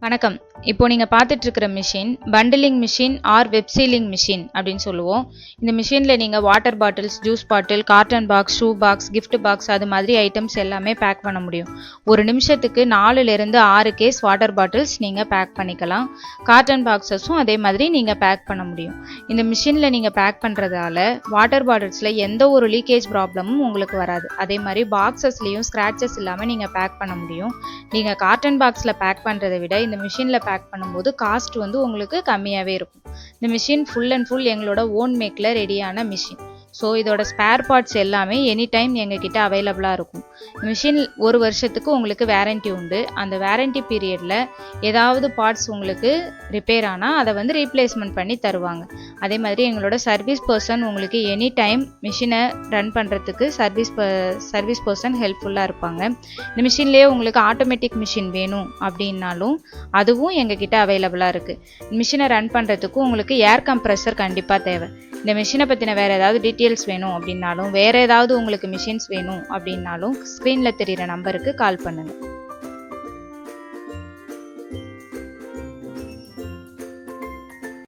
வணக்கம். இப்போ நீங்க பார்த்துட்டு இருக்கிற machine bundling machine or web sealing machine அப்படின்னு சொல்லுவோம். இந்த மிஷினில் நீங்கள் water bottles, juice bottle, carton box, shoe box, gift box அது மாதிரி ஐட்டம்ஸ் எல்லாமே பேக் பண்ண முடியும். ஒரு நிமிஷத்துக்கு 4லிருந்து 6 கேஸ் வாட்டர் பாட்டில்ஸ் நீங்கள் பேக் பண்ணிக்கலாம். கார்டன் பாக்ஸஸும் அதே மாதிரி நீங்கள் பேக் பண்ண முடியும். இந்த மிஷினில் நீங்கள் பேக் பண்ணுறதால வாட்டர் பாட்டில்ஸில் எந்த ஒரு லீக்கேஜ் ப்ராப்ளமும் உங்களுக்கு வராது. அதே மாதிரி பாக்ஸஸ்லேயும் ஸ்க்ராச்சஸ் இல்லாமல் நீங்கள் பேக் பண்ண முடியும். நீங்கள் கார்டன் பாக்ஸில் பேக் பண்ணுறதை விட இந்த மிஷினில் பேக் பண்ணும்போது காஸ்ட் வந்து உங்களுக்கு கம்மியாகவே இருக்கும். இந்த மிஷின் ஃபுல் அண்ட் ஃபுல் எங்களோட ஓன் மேக்கில் ரெடியான மிஷின். ஸோ இதோட ஸ்பேர் பார்ட்ஸ் எல்லாமே எனி டைம் எங்ககிட்ட அவைலபிளாக இருக்கும். மிஷின் 1 வருஷத்துக்கு உங்களுக்கு வேரண்டி உண்டு. அந்த வேரண்டி பீரியடில் ஏதாவது பார்ட்ஸ் உங்களுக்கு ரிப்பேர் ஆனால் அதை வந்து ரீப்ளேஸ்மெண்ட் பண்ணி தருவாங்க. அதே மாதிரி எங்களோட சர்வீஸ் பர்சன் உங்களுக்கு எனி டைம் மிஷினை ரன் பண்ணுறதுக்கு சர்வீஸ் பர்சன் ஹெல்ப்ஃபுல்லாக இருப்பாங்க. இந்த மிஷின்லேயே உங்களுக்கு ஆட்டோமேட்டிக் மிஷின் வேணும் அப்படின்னாலும் அதுவும் எங்ககிட்ட அவைலபிளாக இருக்குது. மிஷினை ரன் பண்ணுறதுக்கும் உங்களுக்கு ஏர் கம்ப்ரெஷர் கண்டிப்பாக தேவை. இந்த மிஷினை பற்றின வேறு ஏதாவது டீட்டெயில்ஸ் வேணும் அப்படின்னாலும் வேறு ஏதாவது உங்களுக்கு மிஷின்ஸ் வேணும் அப்படின்னாலும் ஸ்க்ரீனில் தெரிகிற நம்பருக்கு கால் பண்ணுங்கள்.